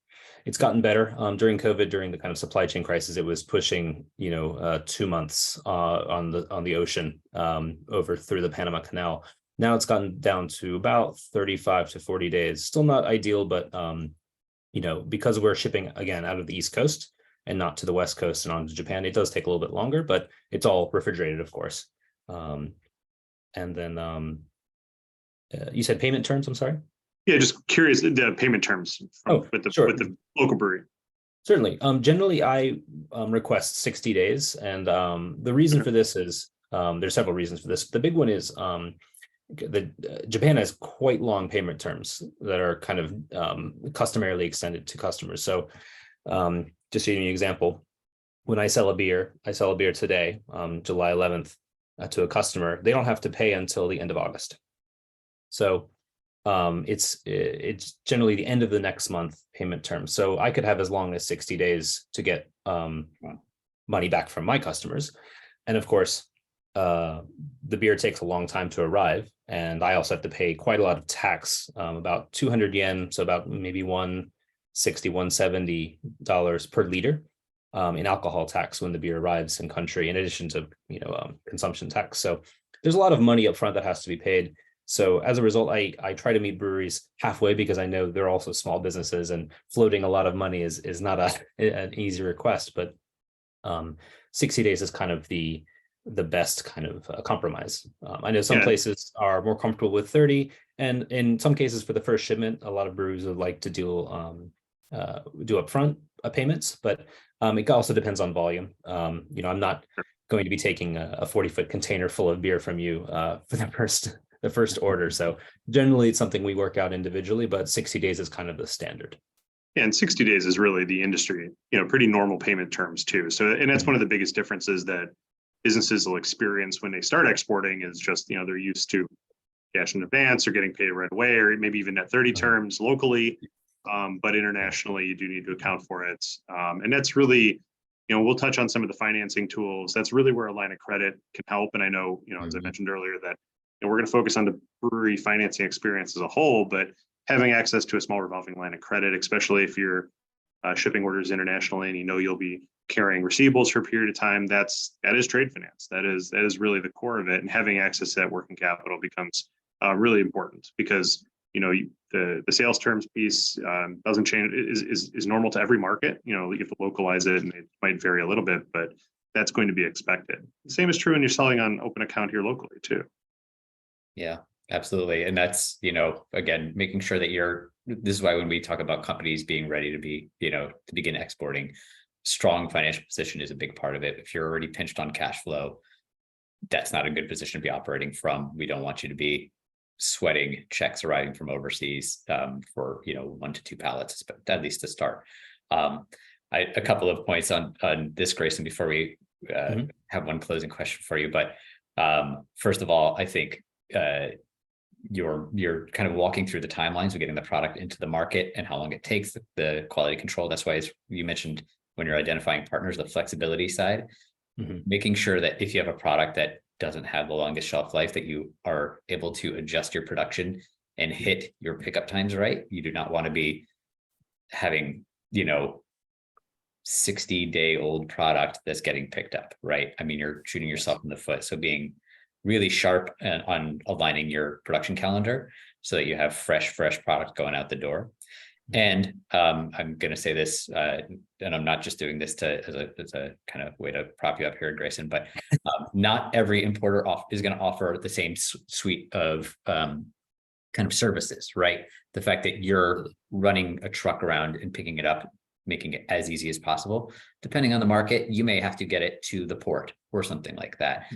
It's gotten better during COVID, during the kind of supply chain crisis. It was pushing 2 months on the ocean over through the Panama Canal. Now it's gotten down to about 35 to 40 days. Still not ideal, but because we're shipping again out of the East Coast and not to the West Coast and on to Japan, it does take a little bit longer, but it's all refrigerated, of course. And then you said payment terms, I'm sorry? Yeah, just curious, the payment terms with the local brewery. Certainly. Generally, I request 60 days. And the reason for this is, there's several reasons for this. The big one is Japan has quite long payment terms that are kind of customarily extended to customers. So just to give you an example, when I sell a beer today, July 11th, to a customer, they don't have to pay until the end of August. So it's generally the end of the next month payment term. So I could have as long as 60 days to get money back from my customers. And of course, the beer takes a long time to arrive, and I also have to pay quite a lot of tax, about 200 yen, so about maybe $160, $170 per liter in alcohol tax when the beer arrives in country, in addition to consumption tax. So there's a lot of money up front that has to be paid. So as a result, I try to meet breweries halfway, because I know they're also small businesses, and floating a lot of money is not an easy request. But 60 days is kind of the best kind of compromise. I know some places are more comfortable with 30, and in some cases for the first shipment, a lot of breweries would like to do upfront payments, but it also depends on volume. I'm not going to be taking a 40-foot container full of beer from you for the first order. So generally it's something we work out individually, but 60 days is kind of the standard. Yeah, and 60 days is really the industry, pretty normal payment terms too. So, and that's one of the biggest differences that businesses will experience when they start exporting, is just, they're used to cash in advance or getting paid right away, or maybe even at 30 terms locally. But internationally, you do need to account for it. And that's really, we'll touch on some of the financing tools. That's really where a line of credit can help. And I know, as I mentioned earlier, that we're going to focus on the brewery financing experience as a whole, but having access to a small revolving line of credit, especially if you're shipping orders internationally and you'll be carrying receivables for a period of time, that is trade finance. That is really the core of it. And having access to that working capital becomes really important, because the sales terms piece doesn't change, is normal to every market. You have to localize it, and it might vary a little bit, but that's going to be expected. The same is true when you're selling on open account here locally too. Yeah, absolutely. And that's, again, making sure that this is why when we talk about companies being ready to be, to begin exporting, strong financial position is a big part of it. If you're already pinched on cash flow, that's not a good position to be operating from. We don't want you to be. sweating checks arriving from overseas for 1 to 2 pallets, but at least to start. A couple of points on this, Grayson, before we have one closing question for you. But first of all, I think you're kind of walking through the timelines of getting the product into the market and how long it takes, the quality control. That's why you mentioned when you're identifying partners, the flexibility side, making sure that if you have a product that doesn't have the longest shelf life, that you are able to adjust your production and hit your pickup times right. You do not want to be having 60-day-old product that's getting picked up, right? I mean, you're shooting yourself in the foot. So being really sharp on aligning your production calendar so that you have fresh product going out the door. And I'm going to say this, and I'm not just doing this as a kind of way to prop you up here, Grayson, but not every importer is going to offer the same suite of kind of services, right? The fact that you're running a truck around and picking it up, making it as easy as possible. Depending on the market, you may have to get it to the port or something like that.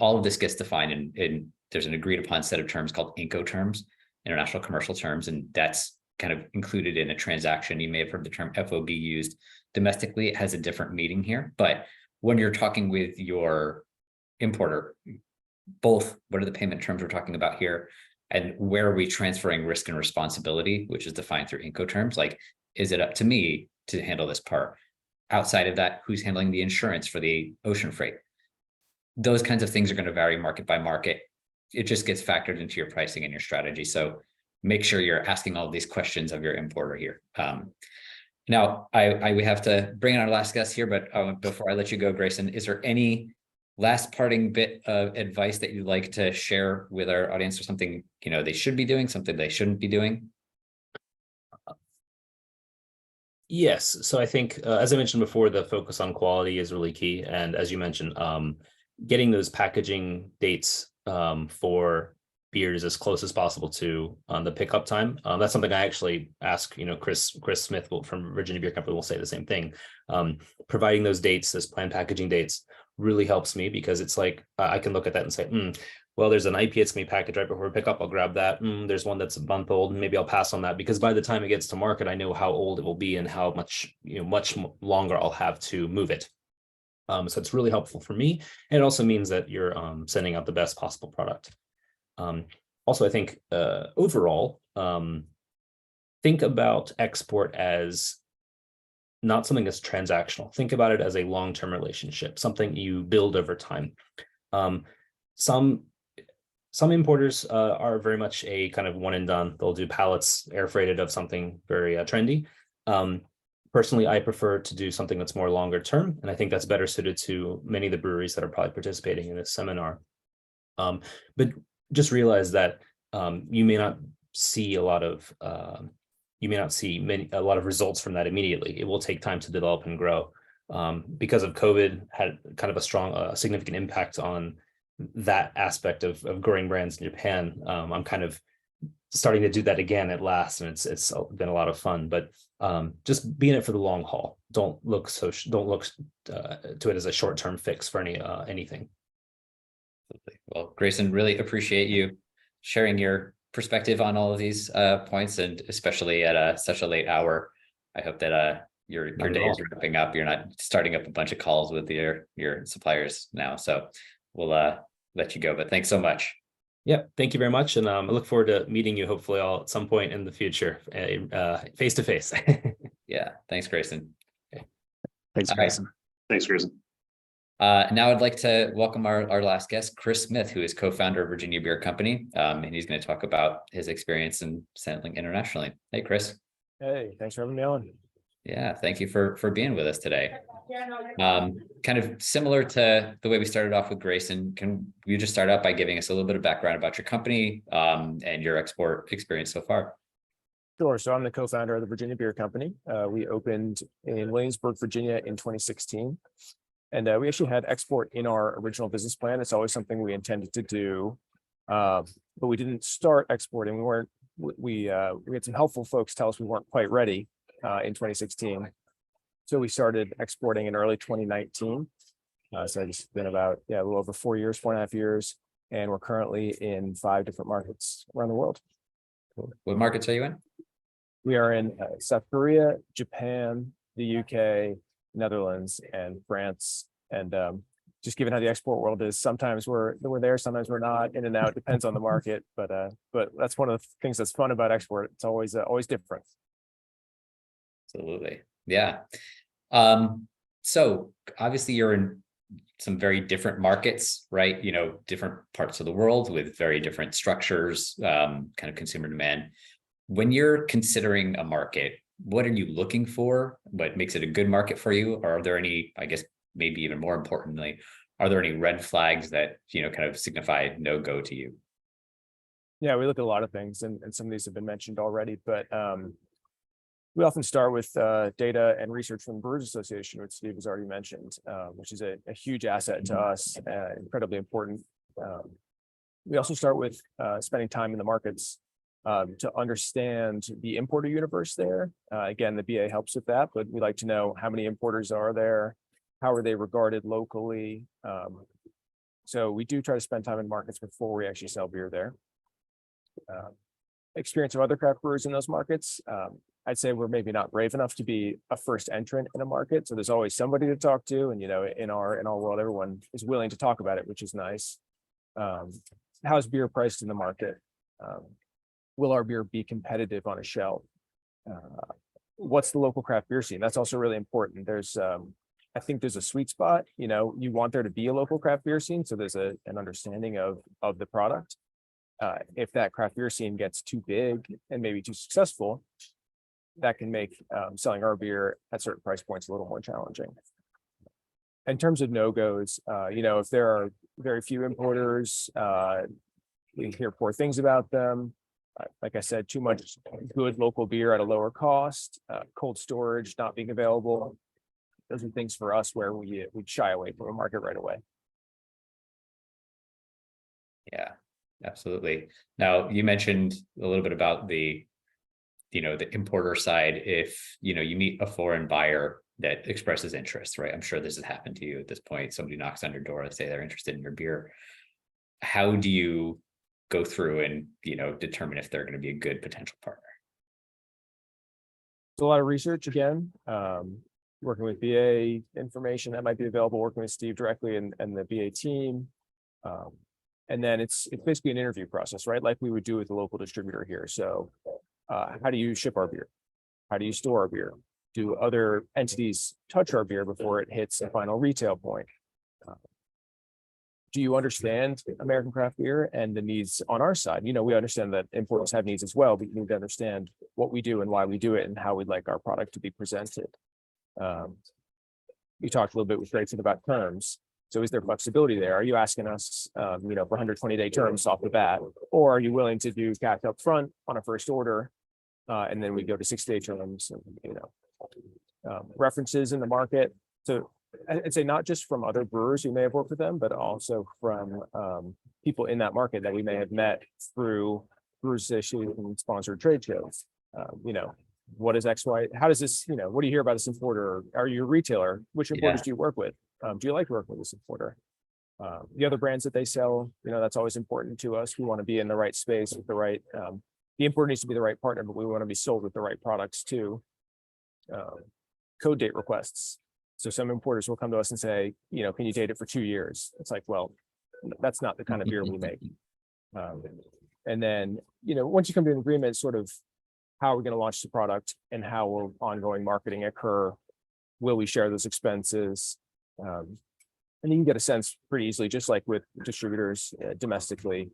All of this gets defined in there's an agreed upon set of terms called Incoterms, international commercial terms, and that's kind of included in a transaction. You may have heard the term FOB used domestically. It has a different meaning here, but when you're talking with your importer, both what are the payment terms we're talking about here, and where are we transferring risk and responsibility, which is defined through Incoterms, like, is it up to me to handle this part? Outside of that, who's handling the insurance for the ocean freight? Those kinds of things are going to vary market by market. It just gets factored into your pricing and your strategy. So make sure you're asking all of these questions of your importer here. Now, we have to bring in our last guest here, but before I let you go, Grayson, is there any last parting bit of advice that you'd like to share with our audience, or something they should be doing, something they shouldn't be doing? Yes. So I think, as I mentioned before, the focus on quality is really key. And as you mentioned, getting those packaging dates for beers as close as possible to the pickup time. That's something I actually ask, Chris Smith from Virginia Beer Company will say the same thing. Providing those dates, those planned packaging dates, really helps me, because it's like, I can look at that and say, well, there's an IP that's going to be packaged right before pickup. I'll grab that. There's one that's a month old, and maybe I'll pass on that, because by the time it gets to market, I know how old it will be and how much, much longer I'll have to move it. So it's really helpful for me. And it also means that you're sending out the best possible product. Also, I think overall, think about export as not something that's transactional. Think about it as a long-term relationship, something you build over time. Some importers are very much a kind of one and done. They'll do pallets air freighted of something very trendy. Personally, I prefer to do something that's more longer term, and I think that's better suited to many of the breweries that are probably participating in this seminar. But just realize that you may not see a lot of results from that immediately. It will take time to develop and grow. Because of COVID, had kind of a significant impact on that aspect of growing brands in Japan. I'm kind of starting to do that again at last, and it's been a lot of fun. But just be in it for the long haul. Don't look to it as a short-term fix for anything. Well, Grayson, really appreciate you sharing your perspective on all of these points, and especially at such a late hour. I hope that your day is wrapping up. You're not starting up a bunch of calls with your suppliers now. So we'll let you go. But thanks so much. Yeah, thank you very much. And I look forward to meeting you hopefully all at some point in the future, face to face. Yeah, thanks, Grayson. Okay. Thanks, Grayson. Thanks, Grayson. Now I'd like to welcome our last guest, Chris Smith, who is co-founder of Virginia Beer Company. And he's going to talk about his experience in sampling internationally. Hey, Chris. Hey, thanks for having me on. Yeah, thank you for being with us today. Kind of similar to the way we started off with Grayson, can you just start out by giving us a little bit of background about your company and your export experience so far? Sure. So I'm the co-founder of the Virginia Beer Company. We opened in Williamsburg, Virginia in 2016. And we actually had export in our original business plan. It's always something we intended to do, but we didn't start exporting. We had some helpful folks tell us we weren't quite ready in 2016. So we started exporting in early 2019. So it's been about, a little over 4.5 years. and we're currently in 5 different markets around the world. What markets are you in? We are in South Korea, Japan, the UK, Netherlands, and France. And just given how the export world is, sometimes we're there, sometimes we're not, in and out, depends on the market. But that's one of the things that's fun about export. It's always different. Absolutely. Yeah. So obviously you're in some very different markets, right? You know, different parts of the world with very different structures, kind of consumer demand. When you're considering a market, what are you looking for? What makes it a good market for you? Or are there any, I guess, maybe even more importantly, are there any red flags that, you know, kind of signify no go to you? Yeah, we look at a lot of things, and some of these have been mentioned already, but we often start with data and research from the Brewers Association, which Steve has already mentioned, which is a huge asset to us, incredibly important. We also start with spending time in the markets to understand the importer universe there. Again, the BA helps with that, but we like to know how many importers are there, how are they regarded locally. So we do try to spend time in markets before we actually sell beer there. Experience of other craft brewers in those markets. I'd say we're maybe not brave enough to be a first entrant in a market. So there's always somebody to talk to. And, you know, in our world, everyone is willing to talk about it, which is nice. How's beer priced in the market? Will our beer be competitive on a shelf? What's the local craft beer scene? That's also really important. There's, I think there's a sweet spot. You know, you want there to be a local craft beer scene. So there's an understanding of the product. If that craft beer scene gets too big and maybe too successful, that can make selling our beer at certain price points a little more challenging. In terms of no-goes, you know, if there are very few importers, we hear poor things about them. Like I said, too much good local beer at a lower cost, cold storage not being available. Those are things for us where we'd shy away from a market right away. Yeah, absolutely. Now, you mentioned a little bit about the, you know, the importer side. If, you know, you meet a foreign buyer that expresses interest, right? I'm sure this has happened to you at this point. Somebody knocks on your door and say they're interested in your beer. How do you go through and, you know, determine if they're going to be a good potential partner? So a lot of research again, working with BA information that might be available, working with Steve directly and the BA team. And then it's basically an interview process, right? Like we would do with a local distributor here. So how do you ship our beer? How do you store our beer? Do other entities touch our beer before it hits a final retail point? Do you understand American craft beer and the needs on our side? You know, we understand that importers have needs as well, but you need to understand what we do and why we do it and how we'd like our product to be presented. We talked a little bit with Grayson about terms. So is there flexibility there? Are you asking us, you know, for 120-day terms off the bat, or are you willing to do cash up front on a first order, and then we go to 60-day terms? And, you know, references in the market. So I'd say not just from other brewers who may have worked with them, but also from people in that market that we may have met through Brewers Association and sponsored trade shows. You know, what is XY? How does this, you know, what do you hear about this importer? Are you a retailer? Which importers do you work with? Do you like working with this importer? The other brands that they sell, you know, that's always important to us. We want to be in the right space with the right, the importer needs to be the right partner, but we want to be sold with the right products too. Code date requests. So some importers will come to us and say, you know, can you date it for 2 years? It's like, well, that's not the kind of beer we make. And then, you know, once you come to an agreement, sort of how are we going to launch the product and how will ongoing marketing occur? Will we share those expenses? And you can get a sense pretty easily, just like with distributors domestically,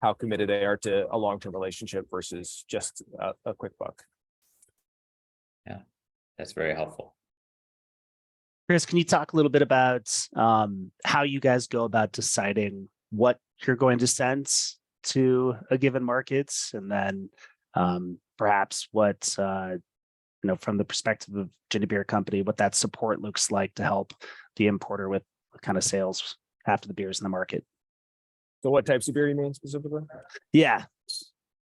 how committed they are to a long-term relationship versus just a quick buck. Yeah, that's very helpful. Chris, can you talk a little bit about how you guys go about deciding what you're going to send to a given market, and then perhaps what, you know, from the perspective of Virginia Beer Company, what that support looks like to help the importer with kind of sales after the beer's in the market? So what types of beer you mean specifically? Yeah.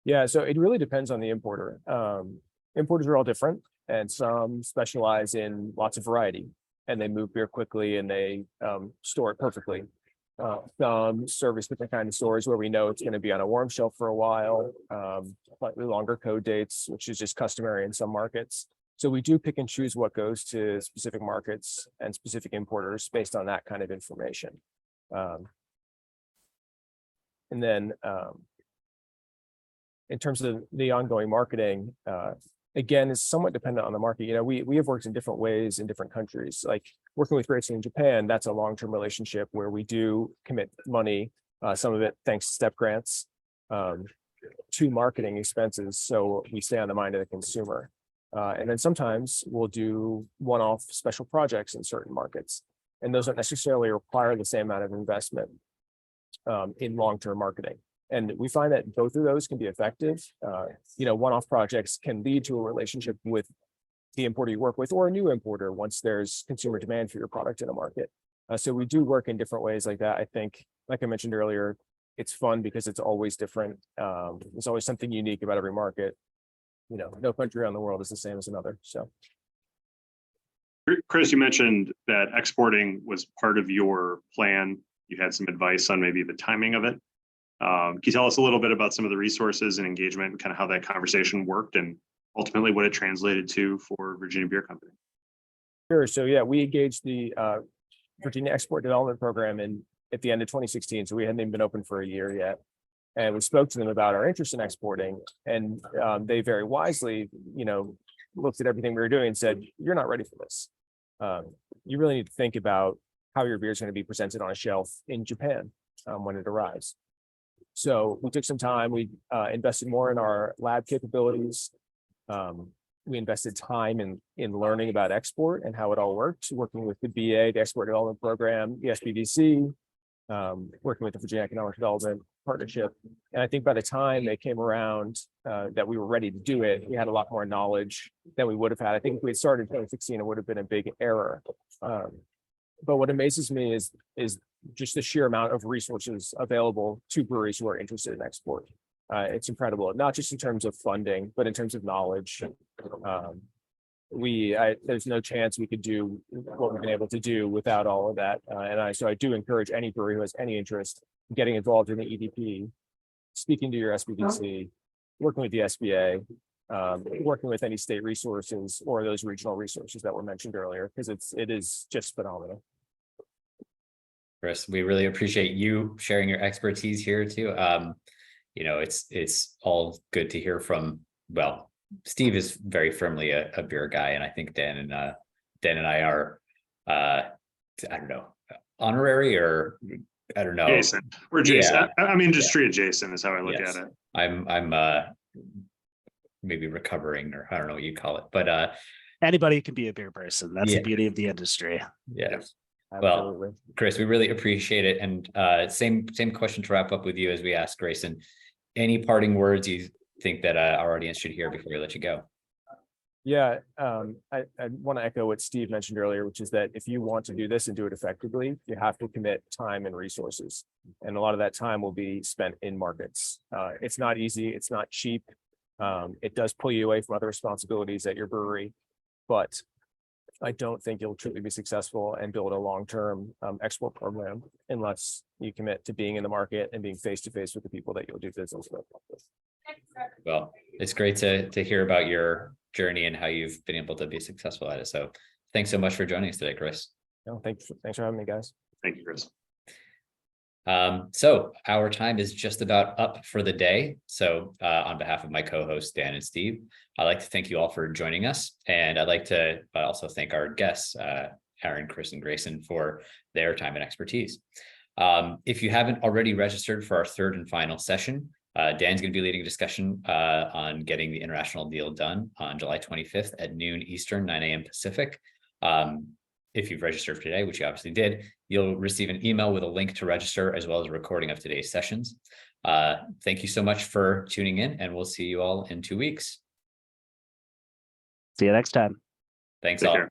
Yeah, so it really depends on the importer. Importers are all different, and some specialize in lots of variety, and they move beer quickly and they store it perfectly. Some service different kind of stores where we know it's going to be on a warm shelf for a while, slightly longer code dates, which is just customary in some markets. So we do pick and choose what goes to specific markets and specific importers based on that kind of information. And then in terms of the ongoing marketing, again, is somewhat dependent on the market. You know, we have worked in different ways in different countries. Like working with Grayson in Japan, that's a long-term relationship where we do commit money, some of it thanks to step grants, to marketing expenses. So we stay on the mind of the consumer. And then sometimes we'll do one-off special projects in certain markets. And those don't necessarily require the same amount of investment in long-term marketing. And we find that both of those can be effective. You know, one-off projects can lead to a relationship with the importer you work with or a new importer once there's consumer demand for your product in a market. So we do work in different ways like that. I think, like I mentioned earlier, it's fun because it's always different. There's always something unique about every market. You know, no country around the world is the same as another. So, Chris, you mentioned that exporting was part of your plan. You had some advice on maybe the timing of it. Can you tell us a little bit about some of the resources and engagement and kind of how that conversation worked and ultimately what it translated to for Virginia Beer Company? Sure. So yeah, we engaged the Virginia Export Development Program at the end of 2016. So we hadn't even been open for a year yet. And we spoke to them about our interest in exporting. And they very wisely, you know, looked at everything we were doing and said, you're not ready for this. You really need to think about how your beer is going to be presented on a shelf in Japan when it arrives. So we took some time, we invested more in our lab capabilities. We invested time in learning about export and how it all worked, working with the BA, the Export Development Program, the SBDC, working with the Virginia Economic Development Partnership. And I think by the time they came around that we were ready to do it, we had a lot more knowledge than we would have had. I think if we had started in 2016, it would have been a big error. But what amazes me is just the sheer amount of resources available to breweries who are interested in export. It's incredible, not just in terms of funding, but in terms of knowledge. There's no chance we could do what we've been able to do without all of that. So I do encourage any brewery who has any interest in getting involved in the EDP, speaking to your SBDC, working with the SBA, working with any state resources or those regional resources that were mentioned earlier, because it is just phenomenal. Chris, we really appreciate you sharing your expertise here too. You know, it's all good to hear from, well, Steve is very firmly a beer guy, and I think Dan and I are I don't know, honorary, or I don't know. Jason. We're Jason. Yeah. I'm industry adjacent is how I look at it. I'm maybe recovering, or I don't know what you call it, but anybody can be a beer person. That's the beauty of the industry. Yes. Absolutely. Well, Chris, we really appreciate it. And same question to wrap up with you as we asked Grayson. Any parting words you think that our audience should hear before we let you go? Yeah, I want to echo what Steve mentioned earlier, which is that if you want to do this and do it effectively, you have to commit time and resources. And a lot of that time will be spent in markets. It's not easy. It's not cheap. It does pull you away from other responsibilities at your brewery, but I don't think you'll truly be successful and build a long-term export program unless you commit to being in the market and being face-to-face with the people that you'll do business with. Well, it's great to hear about your journey and how you've been able to be successful at it. So thanks so much for joining us today, Chris. No, thanks for having me, guys. Thank you, Chris. So our time is just about up for the day. So on behalf of my co-hosts, Dan and Steve, I'd like to thank you all for joining us. And I'd like to also thank our guests, Aaron, Chris, and Grayson, for their time and expertise. If you haven't already registered for our third and final session, Dan's going to be leading a discussion on getting the international deal done on July 25th at noon Eastern, 9 a.m. Pacific. If you've registered today, which you obviously did, you'll receive an email with a link to register, as well as a recording of today's sessions. Thank you so much for tuning in, and we'll see you all in 2 weeks. See you next time. Thanks Take all. care.